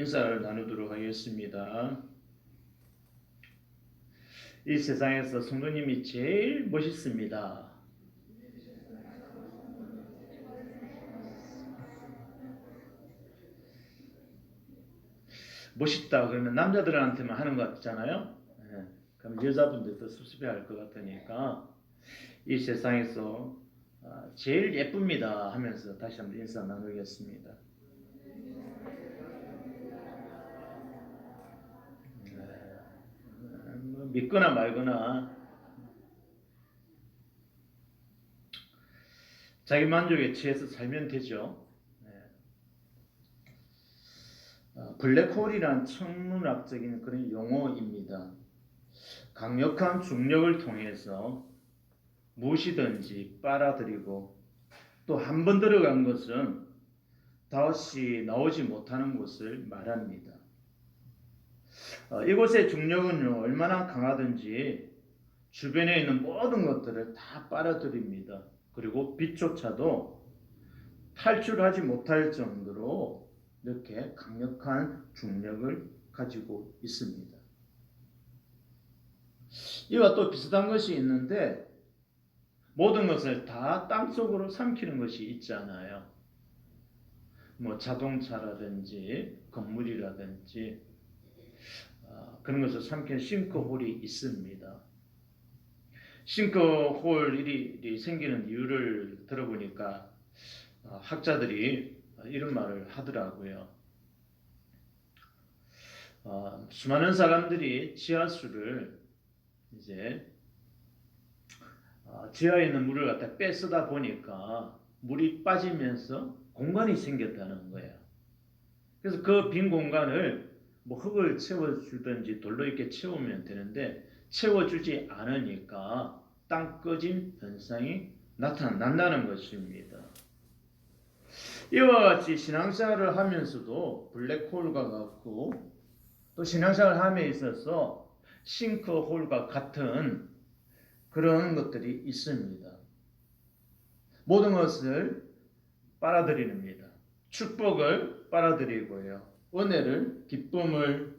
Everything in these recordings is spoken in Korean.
인사를 나누도록 하겠습니다. 이 세상에서 성도님이 제일 멋있습니다. 멋있다 그러면 남자들한테만 하는 것 같잖아요. 그럼 여자분들도 섭섭해할 것 같으니까 이 세상에서 제일 예쁩니다 하면서 다시 한번 인사 나누겠습니다. 믿거나 말거나 자기 만족에 취해서 살면 되죠. 블랙홀이란 천문학적인 그런 용어입니다. 강력한 중력을 통해서 무엇이든지 빨아들이고 또 한 번 들어간 것은 다시 나오지 못하는 것을 말합니다. 이곳의 중력은요, 얼마나 강하든지 주변에 있는 모든 것들을 다 빨아들입니다. 그리고 빛조차도 탈출하지 못할 정도로 이렇게 강력한 중력을 가지고 있습니다. 이와 또 비슷한 것이 있는데 모든 것을 다 땅속으로 삼키는 것이 있잖아요. 뭐 자동차라든지 건물이라든지 그런 것을 삼키는 싱크홀이 있습니다. 싱크홀이 생기는 이유를 들어보니까 학자들이 이런 말을 하더라고요. 수많은 사람들이 지하수를 이제 지하에 있는 물을 갖다 빼쓰다 보니까 물이 빠지면서 공간이 생겼다는 거예요. 그래서 그 빈 공간을 뭐 흙을 채워주든지 돌로 이렇게 채우면 되는데 채워주지 않으니까 땅 꺼짐 현상이 나타난다는 것입니다. 이와 같이 신앙생활을 하면서도 블랙홀과 같고 또 신앙생활을 함에 있어서 싱크홀과 같은 그런 것들이 있습니다. 모든 것을 빨아들입니다. 축복을 빨아들이고요. 은혜를, 기쁨을,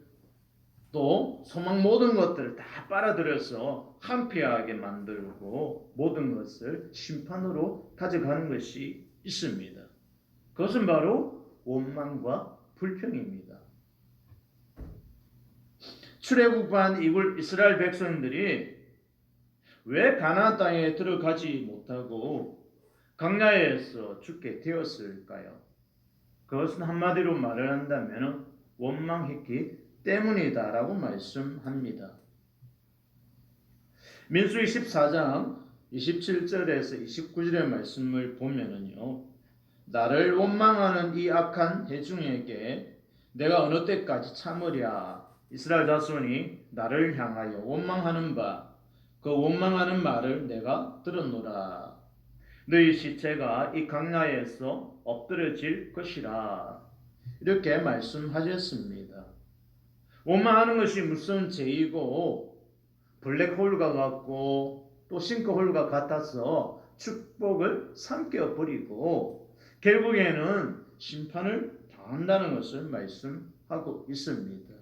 또 소망 모든 것들을 다 빨아들여서 한패하게 만들고 모든 것을 심판으로 가져가는 것이 있습니다. 그것은 바로 원망과 불평입니다. 출애굽한 이스라엘 백성들이 왜 가나안 땅에 들어가지 못하고 광야에서 죽게 되었을까요? 그것은 한마디로 말을 한다면 원망했기 때문이다라고 말씀합니다. 민수기 14장 27절에서 29절의 말씀을 보면은요, 나를 원망하는 이 악한 회중에게 내가 어느 때까지 참으랴. 이스라엘 자손이 나를 향하여 원망하는 바 그 원망하는 말을 내가 들었노라. 너희 시체가 이 광야에서 엎드려질 것이라. 이렇게 말씀하셨습니다. 원망하는 것이 무슨 죄이고 블랙홀과 같고 또 싱크홀과 같아서 축복을 삼켜버리고 결국에는 심판을 당한다는 것을 말씀하고 있습니다.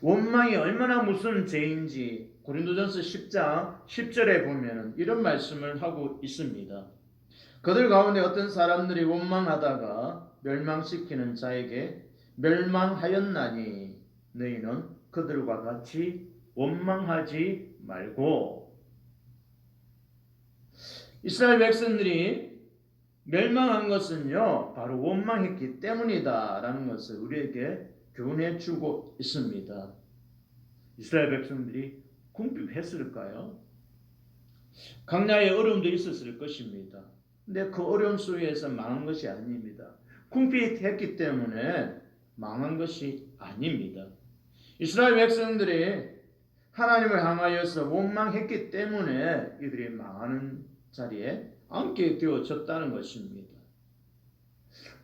원망이 얼마나 무슨 죄인지 고린도전서 10장 10절에 보면 이런 말씀을 하고 있습니다. 그들 가운데 어떤 사람들이 원망하다가 멸망시키는 자에게 멸망하였나니 너희는 그들과 같이 원망하지 말고. 이스라엘 백성들이 멸망한 것은요 바로 원망했기 때문이다 라는 것을 우리에게 교훈해 주고 있습니다. 이스라엘 백성들이 궁핍했을까요? 광야에 어려움도 있었을 것입니다. 근데 그 어려움 속에서 망한 것이 아닙니다. 궁핍했기 때문에 망한 것이 아닙니다. 이스라엘 백성들이 하나님을 향하여서 원망했기 때문에 이들이 망하는 자리에 앉게 되어졌다는 것입니다.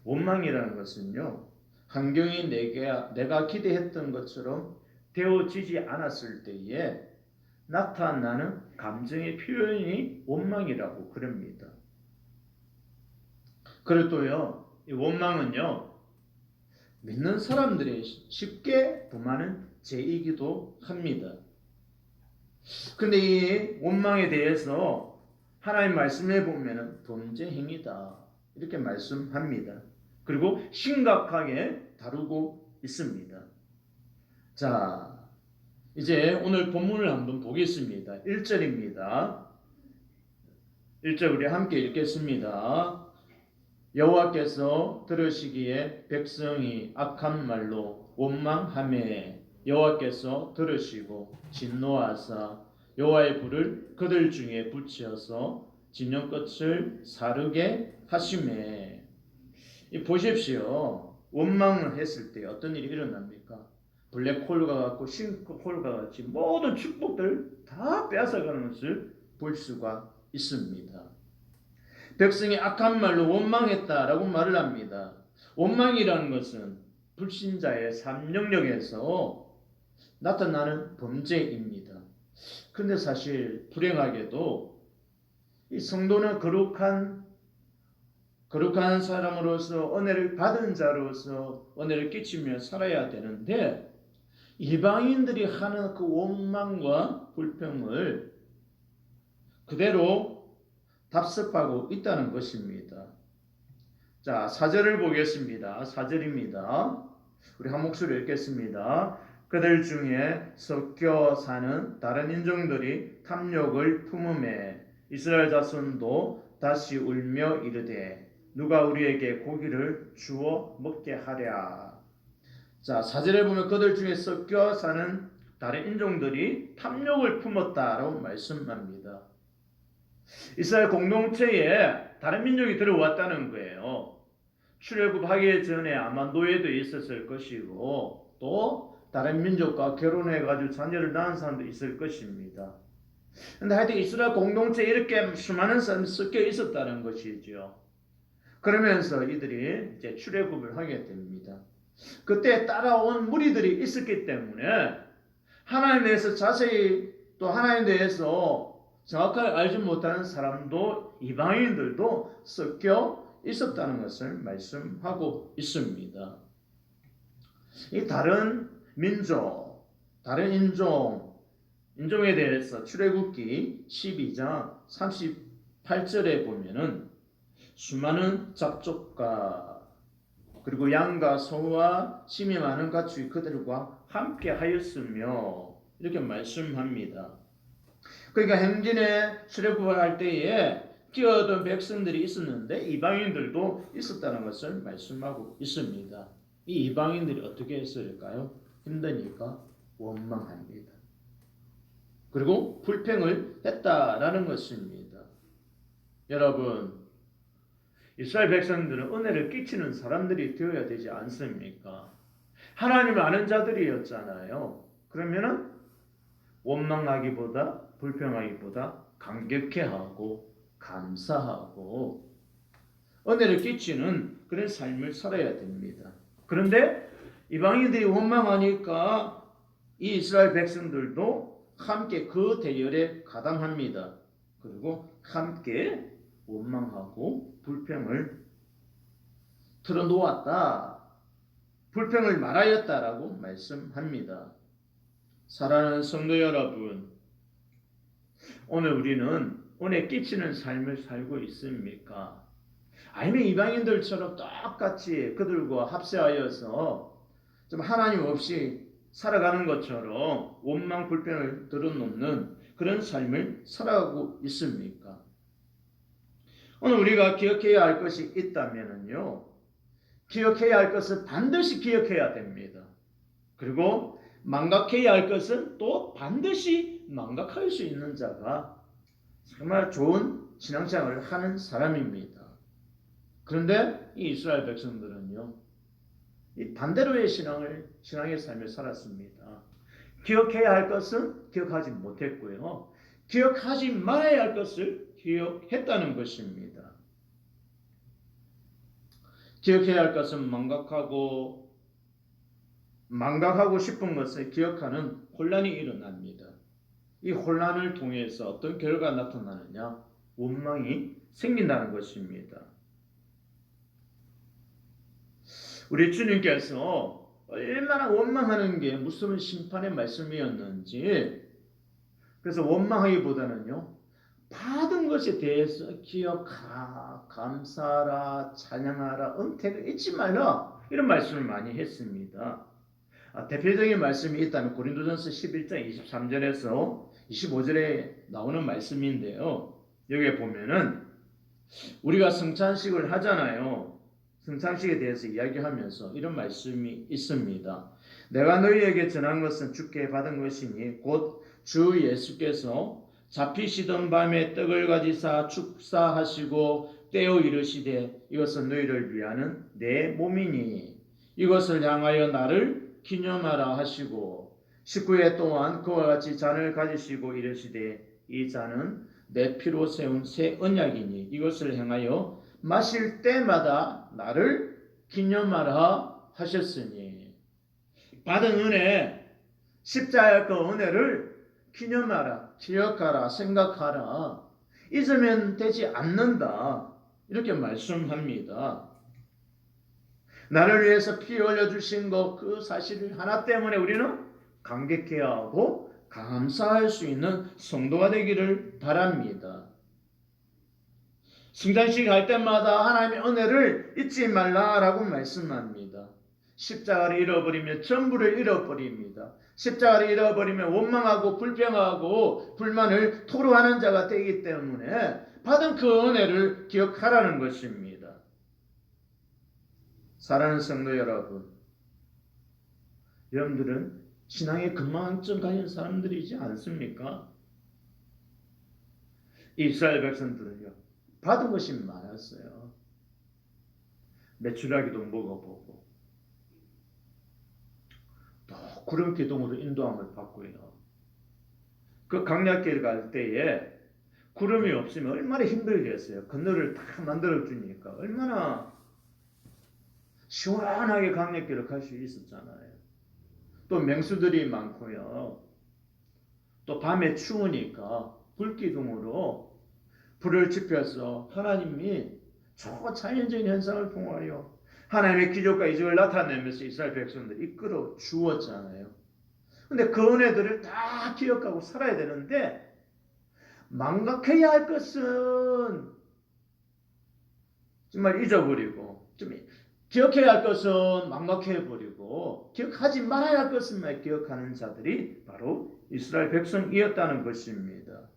원망이라는 것은요, 환경이 내가 기대했던 것처럼 되어지지 않았을 때에 나타나는 감정의 표현이 원망이라고 그럽니다. 그리고요, 이 원망은요, 믿는 사람들이 쉽게 범하는 죄이기도 합니다. 근데 이 원망에 대해서 하나님 말씀에 보면은 범죄 행위다 이렇게 말씀합니다. 그리고 심각하게 다루고 있습니다. 자, 이제 오늘 본문을 한번 보겠습니다. 1절입니다. 1절 우리 함께 읽겠습니다. 여호와께서 들으시기에 백성이 악한 말로 원망하매 여호와께서 들으시고 진노하사 여호와의 불을 그들 중에 붙여서 진영 끝을 사르게 하시매. 보십시오. 원망을 했을 때 어떤 일이 일어납니까? 블랙홀과 같고 싱크홀과 같이 모든 축복들 다 빼앗아가는 것을 볼 수가 있습니다. 백성이 악한 말로 원망했다라고 말을 합니다. 원망이라는 것은 불신자의 삶 영역에서 나타나는 범죄입니다. 그런데 사실 불행하게도 이 성도는 거룩한 사람으로서 은혜를 받은 자로서 은혜를 끼치며 살아야 되는데 이방인들이 하는 그 원망과 불평을 그대로 답습하고 있다는 것입니다. 자, 4절을 보겠습니다. 4절입니다. 우리 한 목소리 읽겠습니다. 그들 중에 섞여 사는 다른 인종들이 탐욕을 품음에 이스라엘 자손도 다시 울며 이르되 누가 우리에게 고기를 주어 먹게 하랴. 자, 4절에 보면 그들 중에 섞여 사는 다른 인종들이 탐욕을 품었다라고 말씀합니다. 이스라엘 공동체에 다른 민족이 들어왔다는 거예요. 출애굽하기 전에 아마 노예도 있었을 것이고 또 다른 민족과 결혼해가지고 자녀를 낳은 사람도 있을 것입니다. 근데 하여튼 이스라엘 공동체에 이렇게 수많은 사람이 섞여 있었다는 것이죠. 그러면서 이들이 이제 출애굽을 하게 됩니다. 그때 따라온 무리들이 있었기 때문에 하나님에 대해서 자세히 또 하나님에 대해서 정확하게 알지 못하는 사람도 이방인들도 섞여 있었다는 것을 말씀하고 있습니다. 이 다른 민족, 다른 인종에 대해서 출애굽기 12장 38절에 보면은 수많은 잡족과 그리고 양과 소와 심이 많은 가축이 그들과 함께 하였으며 이렇게 말씀합니다. 그러니까 행진에 출애굽을 할 때에 뛰어든 백성들이 있었는데 이방인들도 있었다는 것을 말씀하고 있습니다. 이 이방인들이 어떻게 했을까요? 힘드니까 원망합니다. 그리고 불평을 했다라는 것입니다. 여러분, 이스라엘 백성들은 은혜를 끼치는 사람들이 되어야 되지 않습니까? 하나님을 아는 자들이었잖아요. 그러면은 원망하기보다 불평하기보다 감격해하고 감사하고 은혜를 끼치는 그런 삶을 살아야 됩니다. 그런데 이방인들이 원망하니까 이 이스라엘 백성들도 함께 그 대열에 가담합니다. 그리고 함께 원망하고 불평을 털어놓았다. 불평을 말하였다라고 말씀합니다. 사랑하는 성도 여러분, 오늘 우리는 은혜 끼치는 삶을 살고 있습니까? 아니면 이방인들처럼 똑같이 그들과 합세하여서 좀 하나님 없이 살아가는 것처럼 원망 불평을 털어놓는 그런 삶을 살아가고 있습니까? 오늘 우리가 기억해야 할 것이 있다면요, 기억해야 할 것을 반드시 기억해야 됩니다. 그리고 망각해야 할 것은 또 반드시 망각할 수 있는 자가 정말 좋은 신앙생활을 하는 사람입니다. 그런데 이 이스라엘 백성들은요, 이 반대로의 신앙의 삶을 살았습니다. 기억해야 할 것은 기억하지 못했고요, 기억하지 말아야 할 것을 기억했다는 것입니다. 기억해야 할 것은 망각하고 싶은 것을 기억하는 혼란이 일어납니다. 이 혼란을 통해서 어떤 결과가 나타나느냐? 원망이 생긴다는 것입니다. 우리 주님께서 얼마나 원망하는 게 무서운 심판의 말씀이었는지, 그래서 원망하기보다는요, 받은 것에 대해서 기억하라, 감사하라, 찬양하라, 은택을 잊지 말라, 이런 말씀을 많이 했습니다. 대표적인 말씀이 있다면 고린도전서 11장 23절에서 25절에 나오는 말씀인데요. 여기에 보면은 우리가 성찬식을 하잖아요. 성찬식에 대해서 이야기하면서 이런 말씀이 있습니다. 내가 너희에게 전한 것은 주께 받은 것이니 곧 주 예수께서 잡히시던 밤에 떡을 가지사 축사하시고 떼어 이르시되 이것은 너희를 위하는 내 몸이니 이것을 향하여 나를 기념하라 하시고 19회 또한 그와 같이 잔을 가지시고 이르시되 이 잔은 내 피로 세운 새 언약이니 이것을 행하여 마실 때마다 나를 기념하라 하셨으니, 받은 은혜, 십자가의 그 은혜를 기념하라, 기억하라, 생각하라, 잊으면 되지 않는다, 이렇게 말씀합니다. 나를 위해서 피 흘려주신 것, 그 사실을 하나 때문에 우리는 감격해야 하고 감사할 수 있는 성도가 되기를 바랍니다. 성찬식 할 때마다 하나님의 은혜를 잊지 말라라고 말씀합니다. 십자가를 잃어버리면 전부를 잃어버립니다. 십자가를 잃어버리면 원망하고 불평하고 불만을 토로하는 자가 되기 때문에 받은 그 은혜를 기억하라는 것입니다. 사랑하는 성도 여러분, 여러분들은 신앙의 건망증 가진 사람들이지 않습니까? 이스라엘 백성들은요, 받은 것이 많았어요. 메추라기도 먹어보고 또 구름 기둥으로 인도함을 받고요. 그 강약길 갈 때에 구름이 없으면 얼마나 힘들겠어요. 그늘을 다 만들어 주니까 얼마나 시원하게 강약길을 갈 수 있었잖아요. 또 맹수들이 많고요. 또 밤에 추우니까 불기둥으로 불을 지펴서 하나님이 초자연적인 현상을 통하여 하나님의 기적과 이적을 나타내면서 이스라엘 백성들을 이끌어 주었잖아요. 근데 그 은혜들을 다 기억하고 살아야 되는데, 망각해야 할 것은 정말 잊어버리고, 기억해야 할 것은 망각해버리고, 기억하지 말아야 할 것은만 기억하는 자들이 바로 이스라엘 백성이었다는 것입니다.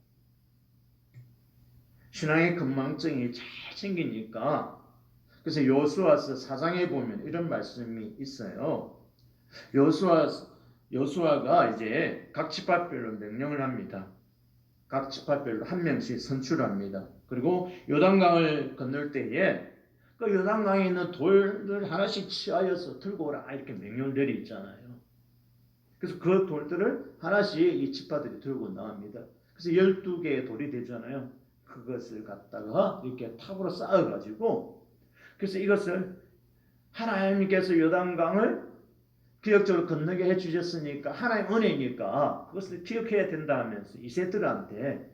신앙의 건망증이 잘 생기니까, 그래서 여호수아서 4장에 보면 이런 말씀이 있어요. 여호수아가 이제 각 지파별로 명령을 합니다. 각 지파별로 한 명씩 선출합니다. 그리고 요단강을 건널 때에 그 요단강에 있는 돌을 하나씩 취하여서 들고 오라, 이렇게 명령을 내리잖아요. 그래서 그 돌들을 하나씩 이 지파들이 들고 나옵니다. 그래서 12개의 돌이 되잖아요. 그것을 갖다가 이렇게 탑으로 쌓아가지고, 그래서 이것을 하나님께서 요단강을 기억적으로 건너게 해주셨으니까 하나님 은혜니까 그것을 기억해야 된다 하면서 이 세대들한테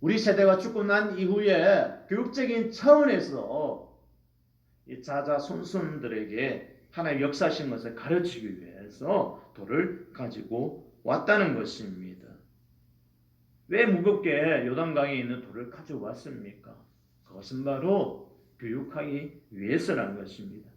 우리 세대가 죽고 난 이후에 교육적인 차원에서 이 자자손손들에게 하나님 역사하신 것을 가르치기 위해서 돌을 가지고 왔다는 것입니다. 왜 무겁게 요단강에 있는 돌을 가져왔습니까? 그것은 바로 교육하기 위해서라는 것입니다.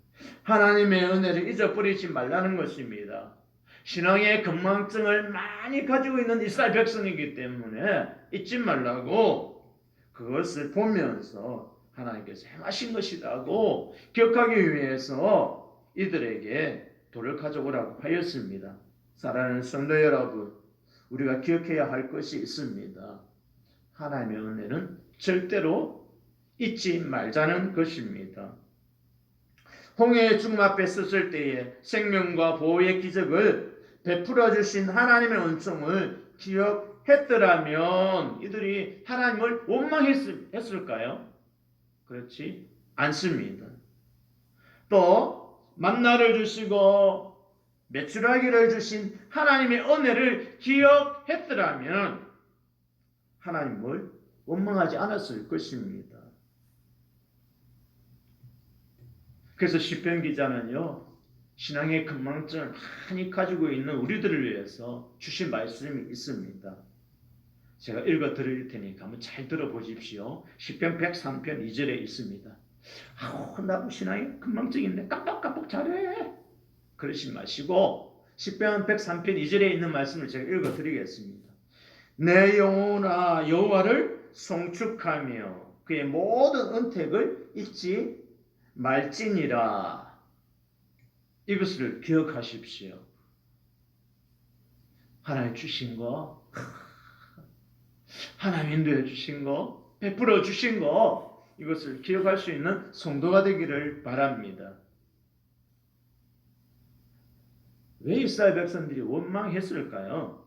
하나님의 은혜를 잊어버리지 말라는 것입니다. 신앙의 건망증을 많이 가지고 있는 이스라엘 백성이기 때문에 잊지 말라고, 그것을 보면서 하나님께서 행하신 것이라고 기억하기 위해서 이들에게 돌을 가져오라고 하였습니다. 사랑하는 성도 여러분, 우리가 기억해야 할 것이 있습니다. 하나님의 은혜는 절대로 잊지 말자는 것입니다. 홍해의 죽음 앞에 섰을 때에 생명과 보호의 기적을 베풀어 주신 하나님의 은총을 기억했더라면 이들이 하나님을 원망했을까요? 그렇지 않습니다. 또 만나를 주시고 메추라기를 주신 하나님의 은혜를 기억했더라면 하나님을 원망하지 않았을 것입니다. 그래서 시편 기자는요, 신앙의 건망증을 많이 가지고 있는 우리들을 위해서 주신 말씀이 있습니다. 제가 읽어 드릴 테니까 한번 잘 들어보십시오. 시편 103편 2절에 있습니다. 나도 신앙이 건망증인데 깜빡깜빡 잘해. 그러지 마시고 시편 103편 2절에 있는 말씀을 제가 읽어 드리겠습니다. 내 영혼아 여호와를 송축하며 그의 모든 은택을 잊지 말지니라. 이것을 기억하십시오. 하나님 주신 거, 하나님 인도해 주신 거, 베풀어 주신 거, 이것을 기억할 수 있는 성도가 되기를 바랍니다. 왜 이스라엘 백성들이 원망했을까요?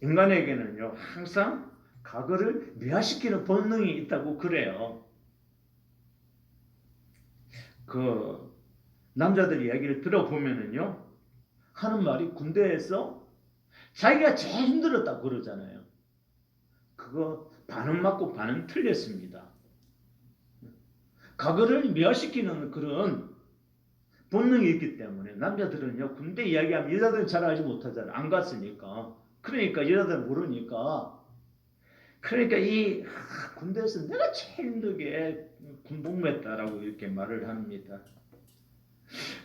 인간에게는요, 항상 과거를 미화시키는 본능이 있다고 그래요. 그 남자들 이야기를 들어보면은요, 하는 말이 군대에서 자기가 제일 힘들었다고 그러잖아요. 그거 반은 맞고 반은 틀렸습니다. 과거를 미화시키는 그런 본능이 있기 때문에 남자들은요, 군대 이야기하면 여자들은 잘 알지 못하잖아요. 안 갔으니까. 그러니까 여자들은 모르니까. 그러니까 이 군대에서 내가 제일 힘들게 군복무했다라고 이렇게 말을 합니다.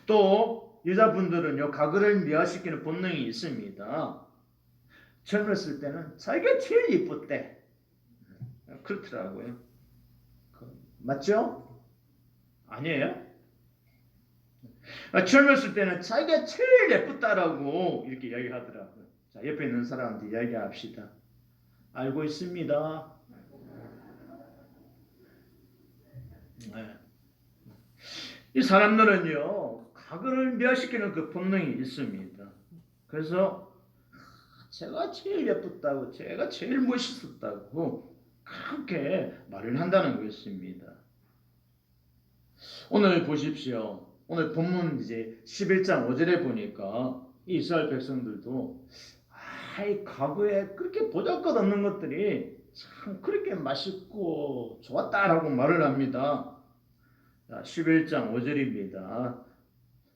또 여자분들은요, 과거를 미화시키는 본능이 있습니다. 젊었을 때는 자기가 제일 이뻤대. 그렇더라고요. 맞죠? 아니에요? 젊었을 때는 자기가 제일 예쁘다라고 이렇게 이야기하더라고요. 자, 옆에 있는 사람한테 이야기합시다. 알고 있습니다. 네. 이 사람들은요, 과거를 미화시키는 그 본능이 있습니다. 그래서 제가 제일 예쁘다고, 제가 제일 멋있었다고 그렇게 말을 한다는 것입니다. 오늘 보십시오. 오늘 본문 이제 11장 5절에 보니까 이 이스라엘 백성들도 과거에 그렇게 보잘것없는 것들이 참 그렇게 맛있고 좋았다라고 말을 합니다. 자, 11장 5절입니다.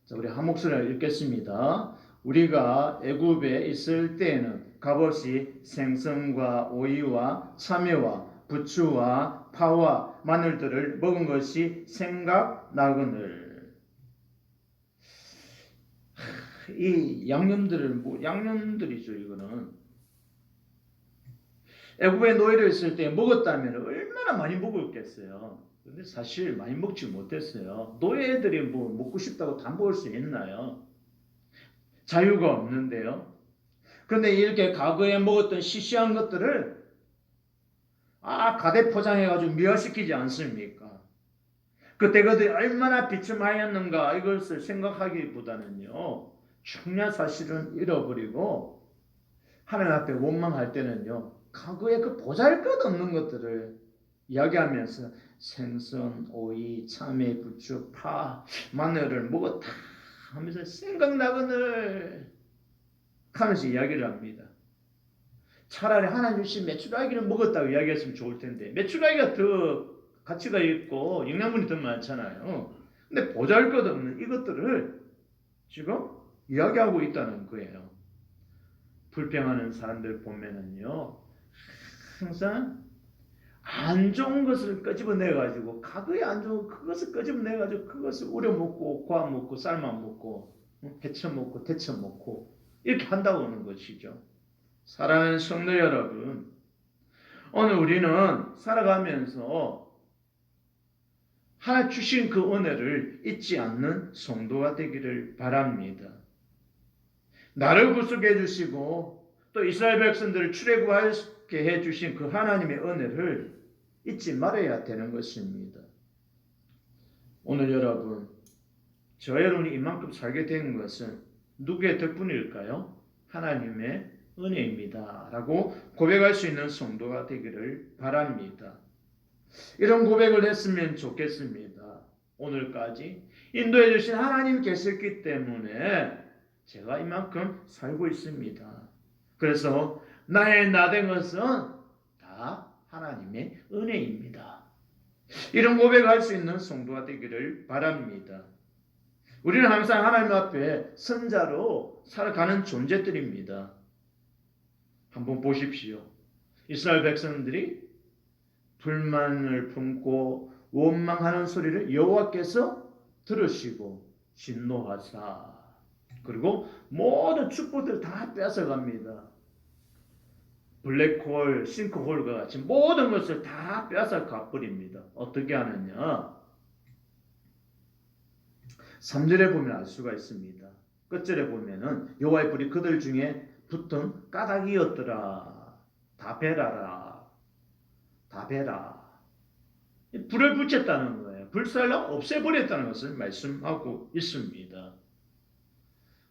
자, 우리 한 목소리를 읽겠습니다. 우리가 애굽에 있을 때에는 값없이 생선과 오이와 참외와 부추와 파와 마늘들을 먹은 것이 생각나거늘. 이 양념들을 양념들이죠. 이거는 애굽에 노예로 있을 때 먹었다면 얼마나 많이 먹었겠어요. 근데 사실 많이 먹지 못했어요. 노예들이 뭐 먹고 싶다고 다 먹을 수 있나요? 자유가 없는데요. 그런데 이렇게 과거에 먹었던 시시한 것들을 가대 포장해가지고 미화시키지 않습니까? 그때 그들이 얼마나 비참하였는가 이것을 생각하기보다는요, 중요한 사실은 잃어버리고 하나님 앞에 원망할 때는요, 과거에 그 보잘것없는 것들을 이야기하면서 생선, 오이, 참외, 부추, 파, 마늘을 먹었다 하면서 생각나거늘 하면서 이야기를 합니다. 차라리 하나님 주신 메추라기를 먹었다고 이야기했으면 좋을 텐데, 메추라기가 더 가치가 있고 영양분이 더 많잖아요. 근데 보잘것없는 이것들을 지금 이야기하고 있다는 거예요. 불평하는 사람들 보면은요, 항상 안 좋은 것을 끄집어내가지고, 과거에 안 좋은 그것을 끄집어내가지고 그것을 우려 먹고 구워 먹고 삶아 먹고 해쳐 먹고 데쳐 먹고 이렇게 한다고 하는 것이죠. 사랑하는 성도 여러분, 오늘 우리는 살아가면서 하나 주신 그 은혜를 잊지 않는 성도가 되기를 바랍니다. 나를 구속해 주시고 또 이스라엘 백성들을 출애굽하게 해 주신 그 하나님의 은혜를 잊지 말아야 되는 것입니다. 오늘 여러분, 저 여러분이 이만큼 살게 된 것은 누구의 덕분일까요? 하나님의 은혜입니다. 라고 고백할 수 있는 성도가 되기를 바랍니다. 이런 고백을 했으면 좋겠습니다. 오늘까지 인도해 주신 하나님 계셨기 때문에 제가 이만큼 살고 있습니다. 그래서 나의 나된 것은 다 하나님의 은혜입니다. 이런 고백할 수 있는 성도가 되기를 바랍니다. 우리는 항상 하나님 앞에 선자로 살아가는 존재들입니다. 한번 보십시오. 이스라엘 백성들이 불만을 품고 원망하는 소리를 여호와께서 들으시고 진노하사 그리고 모든 축복들을 다 뺏어갑니다. 블랙홀, 싱크홀과 같이 모든 것을 다 뺏어가 버립니다. 어떻게 하느냐? 3절에 보면 알 수가 있습니다. 끝절에 보면은 여호와의 불이 그들 중에 붙은 까닭이었더라. 다 베라라. 다 베라. 불을 붙였다는 거예요. 불살라 없애버렸다는 것을 말씀하고 있습니다.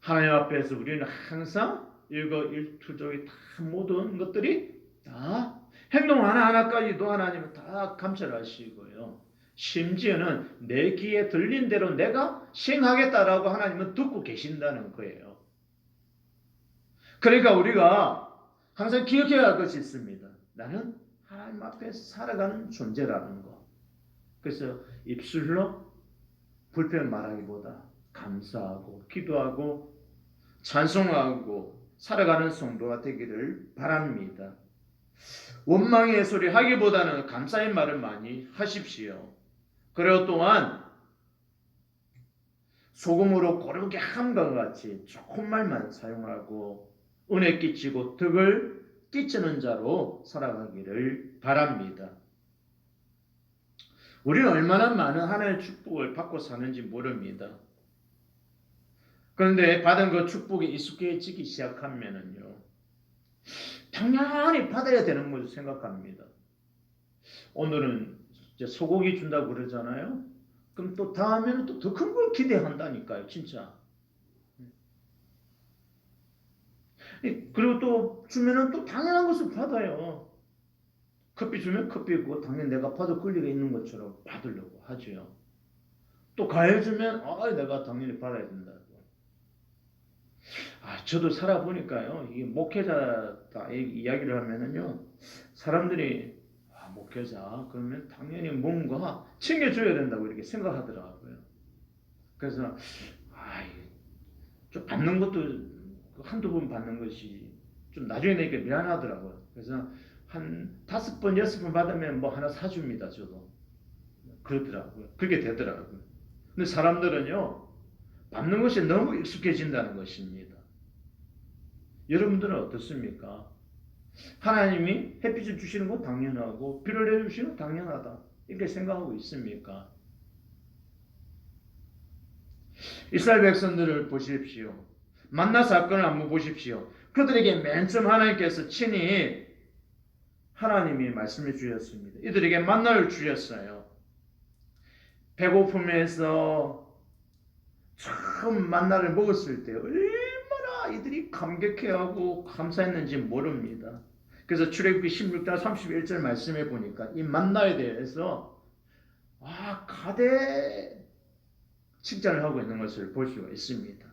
하나님 앞에서 우리는 항상 일거일투족의 다 모든 것들이 다 행동 하나하나까지도 하나님은 다 감찰하시고요. 심지어는 내 귀에 들린 대로 내가 시행하겠다라고 하나님은 듣고 계신다는 거예요. 그러니까 우리가 항상 기억해야 할 것이 있습니다. 나는 하나님 앞에서 살아가는 존재라는 거. 그래서 입술로 불평 말하기보다 감사하고 기도하고 찬송하고 살아가는 성도가 되기를 바랍니다. 원망의 소리 하기보다는 감사의 말을 많이 하십시오. 그리고 또한 소금으로 고르게 함과 같이 조금 말만 사용하고 은혜 끼치고 덕을 끼치는 자로 살아가기를 바랍니다. 우리는 얼마나 많은 하나님의 축복을 받고 사는지 모릅니다. 그런데 받은 그 축복에 익숙해지기 시작하면은요, 당연히 받아야 되는 것을 생각합니다. 오늘은 이제 소고기 준다고 그러잖아요. 그럼 또 다음에는 또 더 큰 걸 기대한다니까요, 진짜. 그리고 또 주면은 또 당연한 것을 받아요. 커피 주면 커피고 당연히 내가 받을 권리가 있는 것처럼 받으려고 하죠. 또 과일 주면 내가 당연히 받아야 된다고. 저도 살아보니까요. 이게 목회자다 이야기를 하면은요. 사람들이 목회자 그러면 당연히 뭔가 챙겨줘야 된다고 이렇게 생각하더라고요. 그래서 좀 받는 것도 한두 번 받는 것이 좀 나중에 되니까 미안하더라고요. 그래서 한 5번, 6번 받으면 뭐 하나 사줍니다. 저도. 그러더라고요. 그렇게 되더라고요. 근데 사람들은요. 받는 것이 너무 익숙해진다는 것입니다. 여러분들은 어떻습니까? 하나님이 햇빛을 주시는 건 당연하고 비를 내려주시는 건 당연하다. 이렇게 생각하고 있습니까? 이스라엘 백성들을 보십시오. 만나 사건을 한번 보십시오. 그들에게 맨 처음 하나님께서 친히 하나님이 말씀해 주셨습니다. 이들에게 만나를 주셨어요. 배고픔에서 처음 만나를 먹었을 때 얼마나 이들이 감격해하고 감사했는지 모릅니다. 그래서 출애굽기 16장 31절 말씀해 보니까 이 만나에 대해서 가대 칭찬을 하고 있는 것을 볼 수가 있습니다.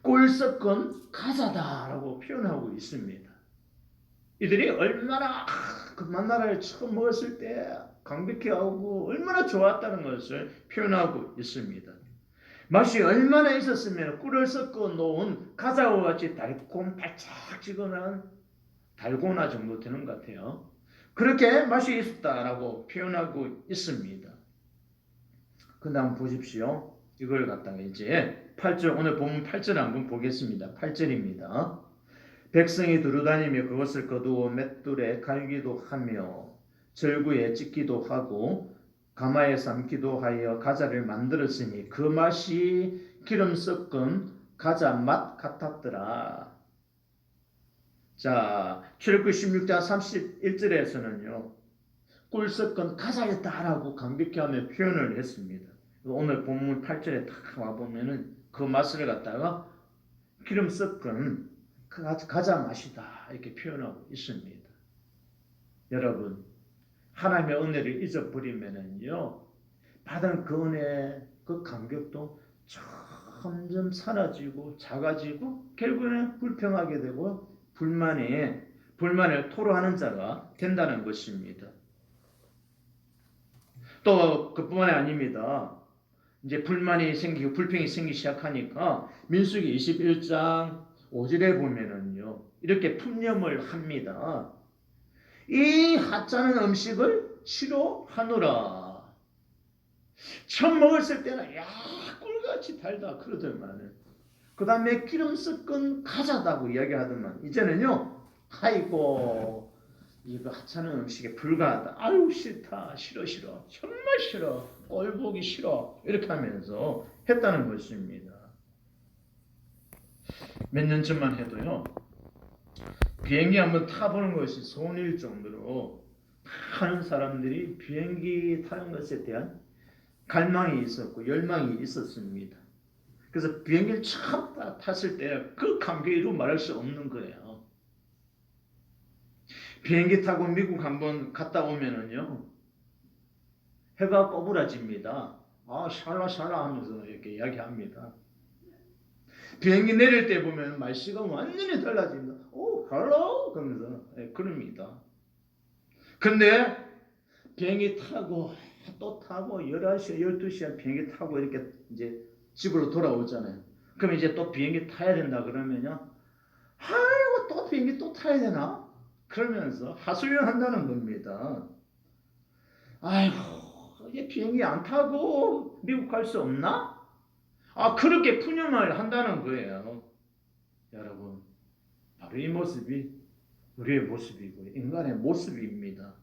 꿀 섞은 가자다라고 표현하고 있습니다. 이들이 얼마나 그 만나를 처음 먹었을 때 감격해하고 얼마나 좋았다는 것을 표현하고 있습니다. 맛이 얼마나 있었으면 꿀을 섞어 놓은 가자와 같이 달콤달짝지근한 달고나 정도 되는 것 같아요. 그렇게 맛이 있었다라고 표현하고 있습니다. 그 다음 보십시오. 이걸 갖다가 이제 8절, 오늘 본문 8절 한번 보겠습니다. 8절입니다. 백성이 두루다니며 그것을 거두어 맷돌에 갈기도 하며 절구에 찢기도 하고 가마에 삶기도 하여 가자를 만들었으니 그 맛이 기름 섞은 가자 맛 같았더라. 자, 출애굽기 16장 31절에서는요. 꿀 섞은 가자였다라고 감격해하며 표현을 했습니다. 오늘 본문 8절에 딱 와보면은 그 맛을 갖다가 기름 섞은 그 가자 맛이다 이렇게 표현하고 있습니다. 여러분, 하나님의 은혜를 잊어버리면은요, 받은 그 은혜, 그 감격도 점점 사라지고 작아지고 결국에는 불평하게 되고 불만을 토로하는 자가 된다는 것입니다. 또 그뿐만이 아닙니다. 이제 불만이 생기고 불평이 생기기 시작하니까 민수기 21장 5절에 보면은요. 이렇게 푸념을 합니다. 이 하찮은 음식을 싫어하노라. 처음 먹었을 때는 야 꿀같이 달다 그러더만은 그 다음에 기름 섞은 가자다고 이야기하더만 이제는요. 아이고 이거 하찮은 음식에 불과하다. 아유 싫다. 싫어 정말 싫어. 꼴 보기 싫어. 이렇게 하면서 했다는 것입니다. 몇 년 전만 해도요. 비행기 한번 타보는 것이 소원일 정도로 많은 사람들이 비행기 타는 것에 대한 갈망이 있었고 열망이 있었습니다. 그래서 비행기를 처음 탔을 때 그 감격으로 말할 수 없는 거예요. 비행기 타고 미국 한번 갔다 오면은요. 해가 꼬부라집니다. 아 샬라샬라 하면서 이렇게 이야기합니다. 비행기 내릴 때 보면 날씨가 완전히 달라집니다. 오 헬로 그러면서 그럽니다. 근데 비행기 타고 또 타고 11시간 12시간 비행기 타고 이렇게 이제 집으로 돌아오잖아요. 그럼 이제 또 비행기 타야 된다 그러면요. 아이고 또 비행기 또 타야 되나? 그러면서 하소연 한다는 겁니다. 아이고 이제 비행기 안 타고 미국 갈 수 없나? 아 그렇게 푸념을 한다는 거예요. 여러분 바로 이 모습이 우리의 모습이고 인간의 모습입니다.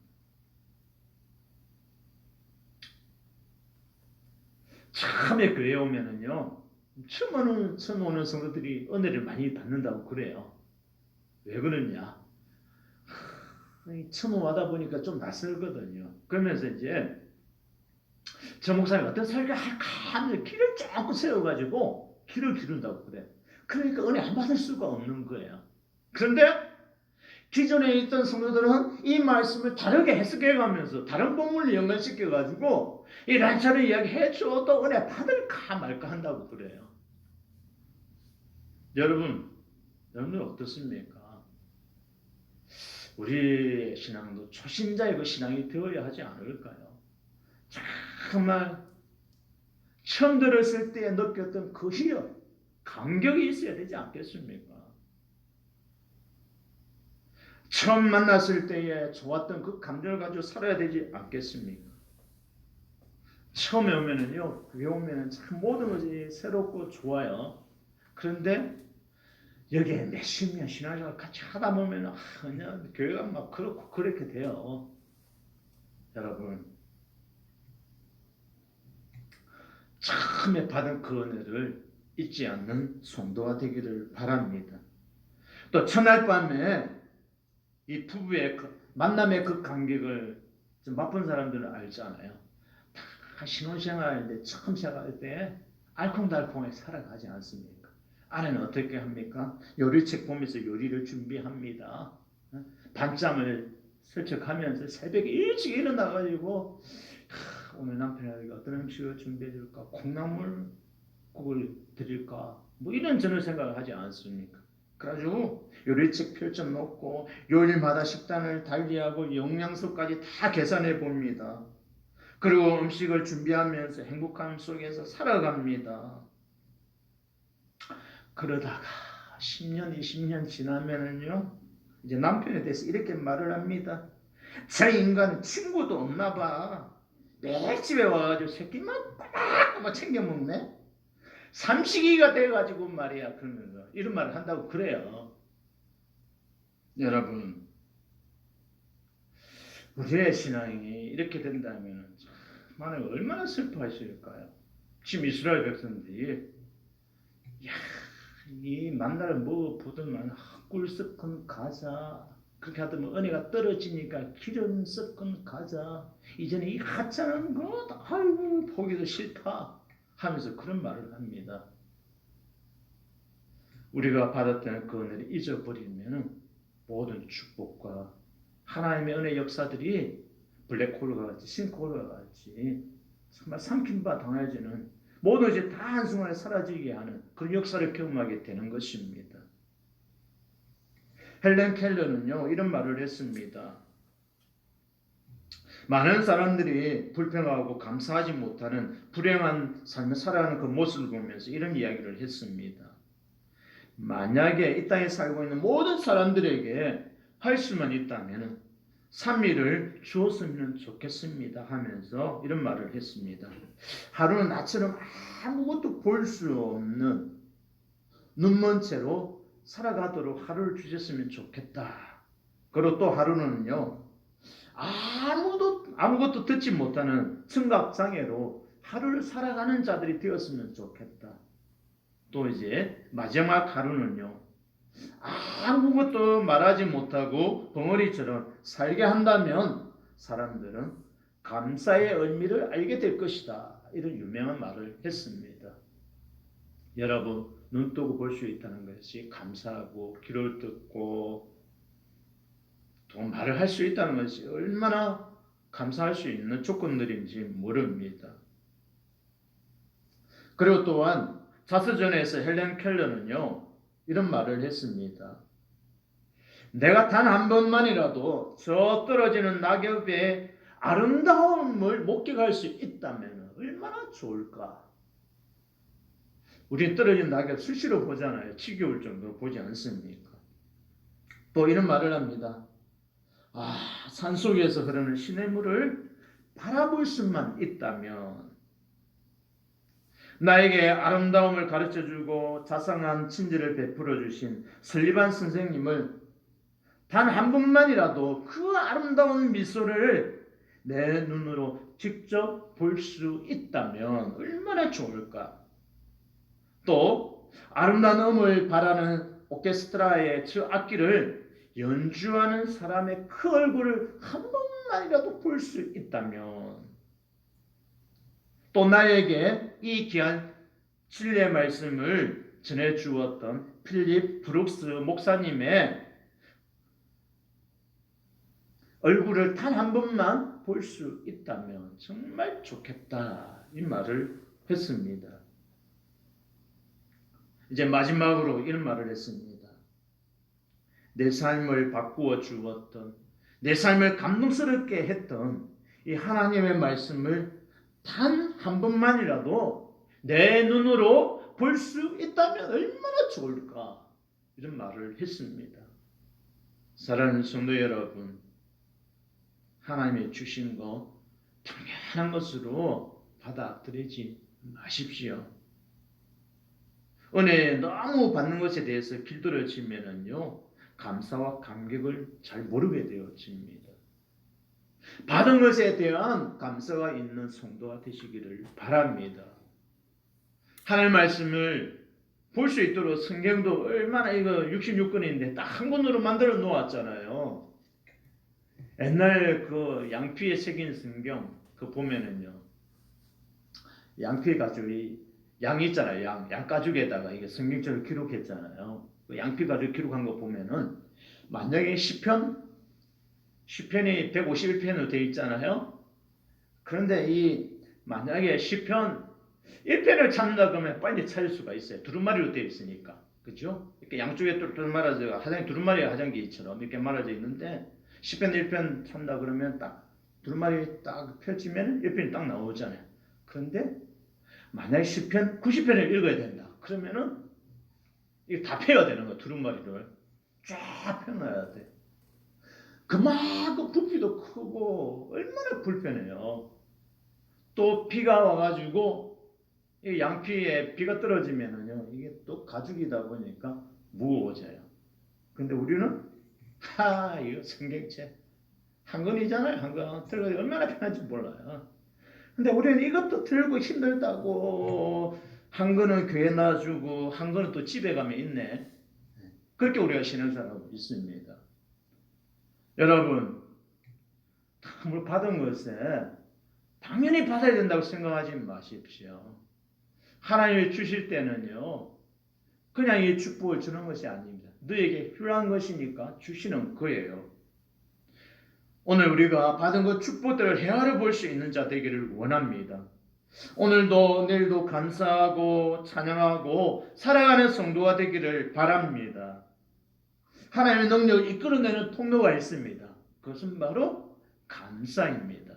처음에 교회에 오면은요. 처음 오는 성도들이 은혜를 많이 받는다고 그래요. 왜 그러냐? 처음 와다 보니까 좀 낯설거든요. 그러면서 이제 저 목사님 어떤 설교 할까 하면서 길을 조금 세워가지고 길을 기른다고 그래. 그러니까 은혜 안 받을 수가 없는 거예요. 그런데 기존에 있던 성도들은 이 말씀을 다르게 해석해가면서 다른 본문을 연관시켜가지고 이런저런 이야기 해줘도 은혜 받을까 말까 한다고 그래요. 여러분은 어떻습니까? 우리의 신앙도 초신자의 그 신앙이 되어야 하지 않을까요? 정말 처음 들었을 때 느꼈던 그 희열, 감격이 있어야 되지 않겠습니까? 처음 만났을 때에 좋았던 그 감정을 가지고 살아야 되지 않겠습니까? 처음에 오면은요, 교회 오면은 참 모든 것이 새롭고 좋아요. 그런데 여기에 몇십 년 신앙생활 같이 하다 보면은 그냥 교회가 막 그렇고 그렇게 돼요. 여러분, 처음에 받은 그 은혜를 잊지 않는 성도가 되기를 바랍니다. 또 첫날 밤에 이 부부의 만남의 그 감격을 좀 맛본 사람들은 알잖아요. 다 신혼생활인데 처음 시작할 때 알콩달콩하게 살아가지 않습니까? 아내는 어떻게 합니까? 요리책 보면서 요리를 준비합니다. 밤잠을 설쳐가면서 새벽에 일찍 일어나가지고 오늘 남편에게 어떤 음식을 준비해 줄까? 콩나물국을 드릴까? 뭐 이런 저는 생각을 하지 않습니까? 그래가지고 요리책 펼쳐 놓고 요일마다 식단을 달리하고 영양소까지 다 계산해 봅니다. 그리고 음식을 준비하면서 행복함 속에서 살아갑니다. 그러다가 10년, 20년 지나면은요, 이제 남편에 대해서 이렇게 말을 합니다. 저 인간은 친구도 없나 봐. 매일 집에 와가지고 새끼만 꼬박꼬박 챙겨 먹네. 삼식이가 돼가지고 말이야. 그러면서 이런 말을 한다고 그래요. 여러분, 우리의 신앙이 이렇게 된다면 하나님 얼마나 슬퍼하실까요? 지금 이스라엘 백성들이 이 만나를 먹어보더만 꿀 섞은 과자 그렇게 하더만 은혜가 떨어지니까 기름 섞은 과자 이제는 이 하찮은 것 아이고 보기도 싫다 하면서 그런 말을 합니다. 우리가 받았던 그 은혜를 잊어버리면 모든 축복과 하나님의 은혜 역사들이 블랙홀과 같이 싱크홀과 같이 정말 삼킨바 당해지는 모든 것이 다 한순간에 사라지게 하는 그런 역사를 경험하게 되는 것입니다. 헬렌 켈러는요 이런 말을 했습니다. 많은 사람들이 불평하고 감사하지 못하는 불행한 삶을 살아가는 그 모습을 보면서 이런 이야기를 했습니다. 만약에 이 땅에 살고 있는 모든 사람들에게 할 수만 있다면 3일을 주었으면 좋겠습니다 하면서 이런 말을 했습니다. 하루는 나처럼 아무것도 볼 수 없는 눈먼 채로 살아가도록 하루를 주셨으면 좋겠다. 그리고 또 하루는요, 아무것도 듣지 못하는 청각장애로 하루를 살아가는 자들이 되었으면 좋겠다. 또 이제 마지막 하루는요, 아무것도 말하지 못하고 벙어리처럼 살게 한다면 사람들은 감사의 의미를 알게 될 것이다. 이런 유명한 말을 했습니다. 여러분, 눈 뜨고 볼 수 있다는 것이 감사하고 귀를 듣고 또 말을 할 수 있다는 것이 얼마나 감사할 수 있는 조건들인지 모릅니다. 그리고 또한 자서전에서 헬렌 켈러는요, 이런 말을 했습니다. 내가 단 한 번만이라도 저 떨어지는 낙엽의 아름다움을 목격할 수 있다면 얼마나 좋을까. 우리 떨어진 낙엽 수시로 보잖아요. 지겨울 정도로 보지 않습니까? 또 이런 말을 합니다. 산속에서 흐르는 시냇물을 바라볼 수만 있다면, 나에게 아름다움을 가르쳐주고 자상한 친절을 베풀어 주신 설리반 선생님을 단 한 번만이라도 그 아름다운 미소를 내 눈으로 직접 볼 수 있다면 얼마나 좋을까. 또 아름다운 음을 바라는 오케스트라의 저 악기를 연주하는 사람의 그 얼굴을 한 번만이라도 볼 수 있다면, 또 나에게 이 귀한 진리의 말씀을 전해주었던 필립 브룩스 목사님의 얼굴을 단 한 번만 볼 수 있다면 정말 좋겠다. 이 말을 했습니다. 이제 마지막으로 이런 말을 했습니다. 내 삶을 바꾸어 주었던, 내 삶을 감동스럽게 했던 이 하나님의 말씀을 단 한 번만이라도 내 눈으로 볼 수 있다면 얼마나 좋을까. 이런 말을 했습니다. 사랑하는 성도 여러분, 하나님이 주신 거 당연한 것으로 받아들이지 마십시오. 은혜 너무 받는 것에 대해서 길들여지면요, 감사와 감격을 잘 모르게 되어집니다. 받은 것에 대한 감사가 있는 성도가 되시기를 바랍니다. 하나님의 말씀을 볼 수 있도록 성경도 얼마나, 이거 66권인데 딱 한 권으로 만들어 놓았잖아요. 옛날 그 양피에 새긴 성경 그 보면은요, 양피 가죽이, 양 있잖아요. 양 가죽에다가 이게 성경책을 기록했잖아요. 그 양피 가죽 기록한 거 보면은 만약에 시편이 151편으로 되어 있잖아요. 그런데 만약에 시편 1편을 찾는다 그러면 빨리 찾을 수가 있어요. 두루마리로 되어 있으니까. 그죠? 이렇게 양쪽에 두루마리가 두루마리가 화장기처럼 이렇게 말아져 있는데, 시편 1편 찾는다 그러면 딱 두루마리 딱 펼치면 1편이 딱 나오잖아요. 그런데 만약에 시편 90편을 읽어야 된다. 그러면은 이거 다 펴야 되는 거야. 두루마리를 쫙 펴놔야 돼. 그만큼 부피도 크고 얼마나 불편해요. 또 비가 와가지고 이 양피에 비가 떨어지면은요, 이게 또 가죽이다 보니까 무거워져요. 근데 우리는 이거 성경책 한 권이잖아요. 한 권 들고 얼마나 편한지 몰라요. 근데 우리는 이것도 들고 힘들다고 한 권은 교회 놔주고 한 권은 또 집에 가면 있네. 그렇게 우리가 신앙생활하고 있습니다. 여러분, 뭘 받은 것에 당연히 받아야 된다고 생각하지 마십시오. 하나님이 주실 때는요, 그냥 이 축복을 주는 것이 아닙니다. 너에게 필요한 것이니까 주시는 거예요. 오늘 우리가 받은 그 축복들을 헤아려 볼 수 있는 자 되기를 원합니다. 오늘도 내일도 감사하고 찬양하고 살아가는 성도가 되기를 바랍니다. 하나님의 능력을 이끌어내는 통로가 있습니다. 그것은 바로 감사입니다.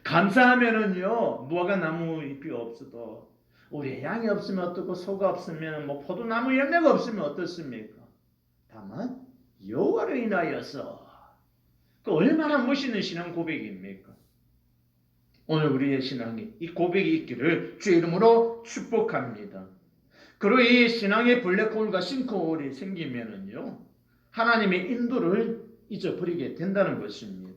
감사하면은요, 무화과 나무 잎이 없어도 우리 양이 없으면 어떻고 소가 없으면 뭐 포도나무 열매가 없으면 어떻습니까? 다만 여호와를 인하여서 그 얼마나 멋있는 신앙 고백입니까? 오늘 우리의 신앙이 이 고백이 있기를 주의 이름으로 축복합니다. 그리고 이 신앙의 블랙홀과 싱크홀이 생기면은요, 하나님의 인도를 잊어버리게 된다는 것입니다.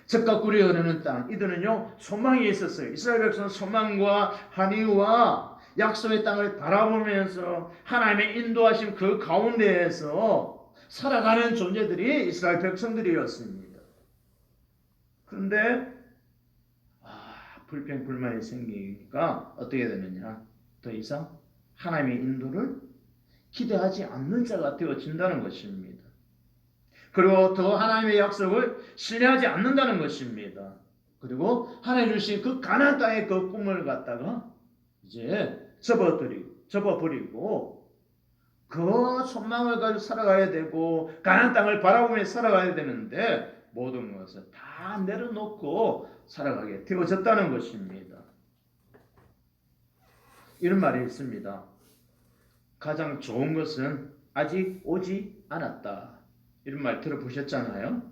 젖과 꿀이 흐르는 땅, 이들은요 소망이 있었어요. 이스라엘 백성은 소망과 한의와 약속의 땅을 바라보면서 하나님의 인도하심 그 가운데에서 살아가는 존재들이 이스라엘 백성들이었습니다. 그런데 불평 불만이 생기니까 어떻게 되느냐, 더 이상 하나님의 인도를 기대하지 않는 자가 되어진다는 것입니다. 그리고 더 하나님의 약속을 신뢰하지 않는다는 것입니다. 그리고 하나님 주신 그 가나안 땅의 그 꿈을 갖다가 이제 접어버리고 그 소망을 가지고 살아가야 되고 가나안 땅을 바라보며 살아가야 되는데 모든 것을 다 내려놓고 살아가게 되어졌다는 것입니다. 이런 말이 있습니다. 가장 좋은 것은 아직 오지 않았다. 이런 말 들어보셨잖아요.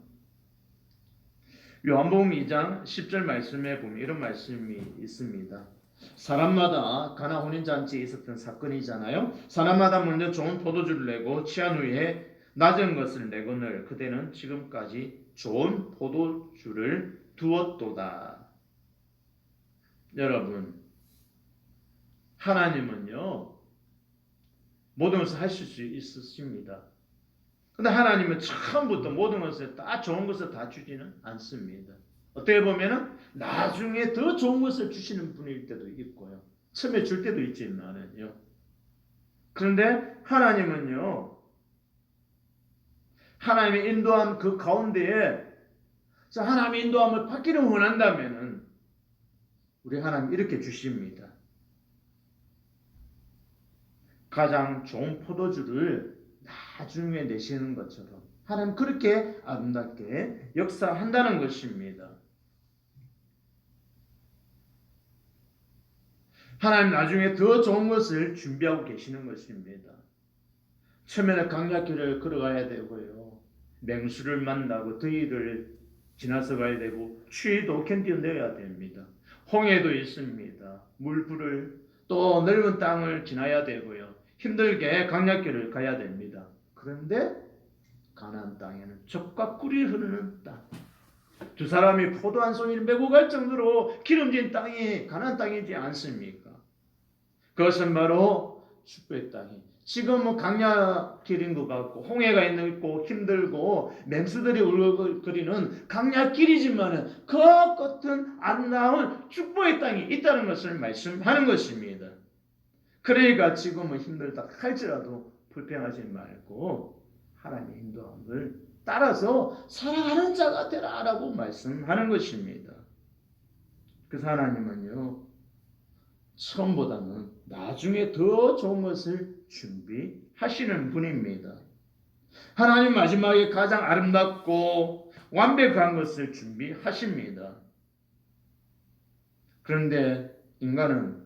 요한복음 2장 10절 말씀에 보면 이런 말씀이 있습니다. 사람마다 가나 혼인잔치에 있었던 사건이잖아요. 사람마다 먼저 좋은 포도주를 내고 취한 후에 낮은 것을 내거늘 그대는 지금까지 좋은 포도주를 두었도다. 여러분, 하나님은요 모든 것을 하실 수 있으십니다. 근데 하나님은 처음부터 모든 것을 다 좋은 것을 다 주지는 않습니다. 어떻게 보면은 나중에 더 좋은 것을 주시는 분일 때도 있고요. 처음에 줄 때도 있지만은요. 그런데 하나님은요, 하나님의 인도함 그 가운데에 하나님의 인도함을 받기를 원한다면은 우리 하나님 이렇게 주십니다. 가장 좋은 포도주를 나중에 내시는 것처럼 하나님 그렇게 아름답게 역사한다는 것입니다. 하나님 나중에 더 좋은 것을 준비하고 계시는 것입니다. 처음에는 강약길을 걸어가야 되고요. 맹수를 만나고 더위를 지나서 가야 되고 추위도 견뎌내야 됩니다. 홍해도 있습니다. 물불을 또 넓은 땅을 지나야 되고요. 힘들게 강약길을 가야 됩니다. 그런데 가나안 땅에는 젖과 꿀이 흐르는 땅. 두 사람이 포도 한 송이를 메고 갈 정도로 기름진 땅이 가나안 땅이지 않습니까? 그것은 바로 축복의 땅이. 지금은 강약길인 것 같고 홍해가 있고 힘들고 맹수들이 울거리는 강약길이지만 그 끝은 아름다운 축복의 땅이 있다는 것을 말씀하는 것입니다. 그러니까 지금은 힘들다 할지라도 불평하지 말고 하나님의 인도함을 따라서 살아가는 자가 되라라고 말씀하는 것입니다. 그래서 하나님은요 처음보다는 나중에 더 좋은 것을 준비하시는 분입니다. 하나님 마지막에 가장 아름답고 완벽한 것을 준비하십니다. 그런데 인간은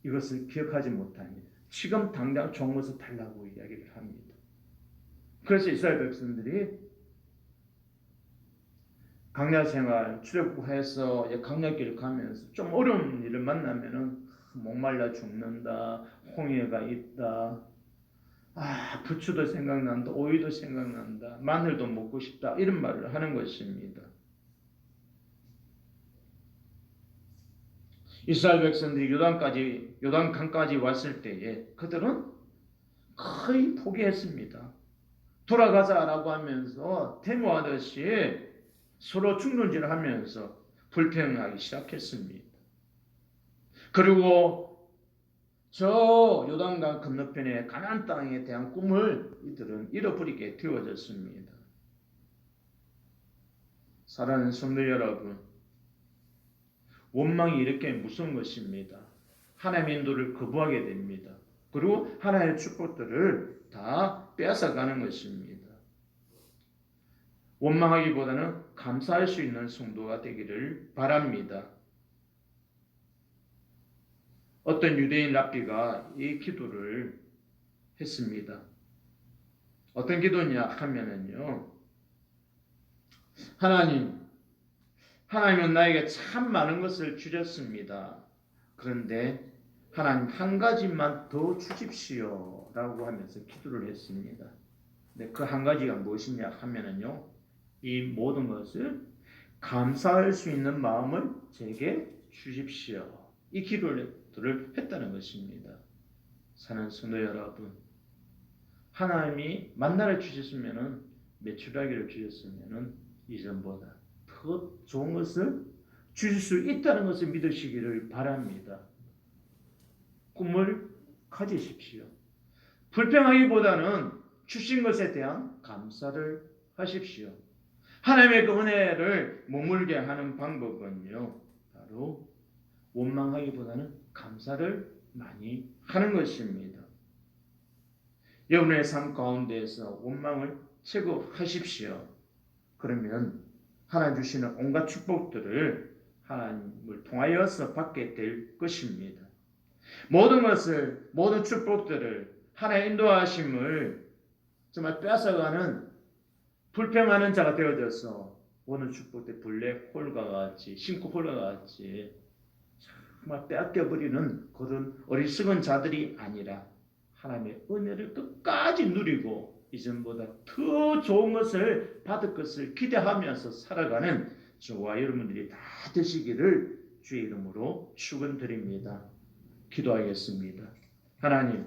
이것을 기억하지 못합니다. 지금 당장 좋은 것을 달라고 이야기를 합니다. 그래서 이스라엘 백성들이 강야 생활 출애굽해서 강야길을 가면서 좀 어려운 일을 만나면은 목말라 죽는다, 홍해가 있다, 부추도 생각난다, 오이도 생각난다, 마늘도 먹고 싶다 이런 말을 하는 것입니다. 이스라엘 백성들이 요단강까지 왔을 때에 그들은 거의 포기했습니다. 돌아가자라고 하면서 데모하듯이 서로 충돌질을 하면서 불평하기 시작했습니다. 그리고 저 요단강 건너편의 가나안 땅에 대한 꿈을 이들은 잃어버리게 되어졌습니다. 사랑하는 성도 여러분, 원망이 이렇게 무서운 것입니다. 하나님의 인도를 거부하게 됩니다. 그리고 하나님의 축복들을 다 빼앗아가는 것입니다. 원망하기보다는 감사할 수 있는 성도가 되기를 바랍니다. 어떤 유대인 랍비가 이 기도를 했습니다. 어떤 기도냐 하면은요. 하나님은 나에게 참 많은 것을 주셨습니다. 그런데 하나님 한 가지만 더 주십시오 라고 하면서 기도를 했습니다. 근데 그 한 가지가 무엇이냐 하면은요. 이 모든 것을 감사할 수 있는 마음을 제게 주십시오. 이 기도를 했다는 것입니다. 사는 성도 여러분, 하나님이 만나를 주셨으면은 메추라기를 주셨으면은 이전보다 더 좋은 것을 주실 수 있다는 것을 믿으시기를 바랍니다. 꿈을 가지십시오. 불평하기보다는 주신 것에 대한 감사를 하십시오. 하나님의 그 은혜를 머물게 하는 방법은요, 바로 원망하기보다는 감사를 많이 하는 것입니다. 여러분의 삶 가운데에서 원망을 제거하십시오. 그러면 하나님 주시는 온갖 축복들을 하나님을 통하여서 받게 될 것입니다. 모든 축복들을 하나의 인도하심을 정말 뺏어가는 불평하는 자가 되어져서 모든 축복들 블랙홀과 같이 싱크홀과 같이 정말 빼앗겨버리는 그런 어리석은 자들이 아니라 하나님의 은혜를 끝까지 누리고 이전보다 더 좋은 것을 받을 것을 기대하면서 살아가는 저와 여러분들이 다 되시기를 주의 이름으로 축원드립니다. 기도하겠습니다. 하나님,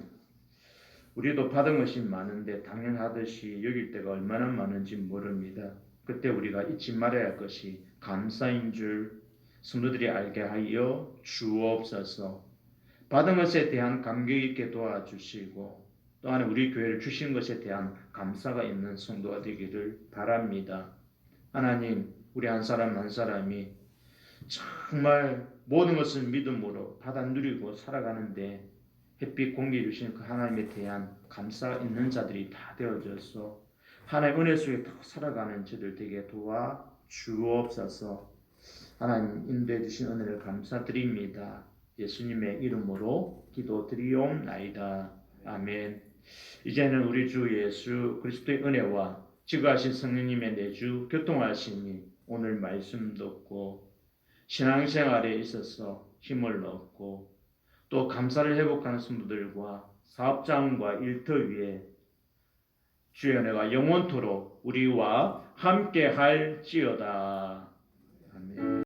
우리도 받은 것이 많은데 당연하듯이 여길 때가 얼마나 많은지 모릅니다. 그때 우리가 잊지 말아야 할 것이 감사인 줄 성도들이 알게 하여 주옵소서. 받은 것에 대한 감격 있게 도와주시고 또한 우리 교회를 주신 것에 대한 감사가 있는 성도가 되기를 바랍니다. 하나님, 우리 한 사람 한 사람이 정말 모든 것을 믿음으로 받아 누리고 살아가는데 햇빛 공기 주신 그 하나님에 대한 감사가 있는 자들이 다 되어져서 하나님의 은혜 속에 더 살아가는 저들 되게 도와 주옵소서. 하나님 인도해 주신 은혜를 감사드립니다. 예수님의 이름으로 기도드리옵나이다. 아멘. 이제는 우리 주 예수 그리스도의 은혜와 지구하신 성령님의 내주 교통하심이 오늘 말씀 듣고 신앙생활에 있어서 힘을 얻고 또 감사를 회복하는 성도들과 사업장과 일터 위에 주의 은혜가 영원토록 우리와 함께 할지어다.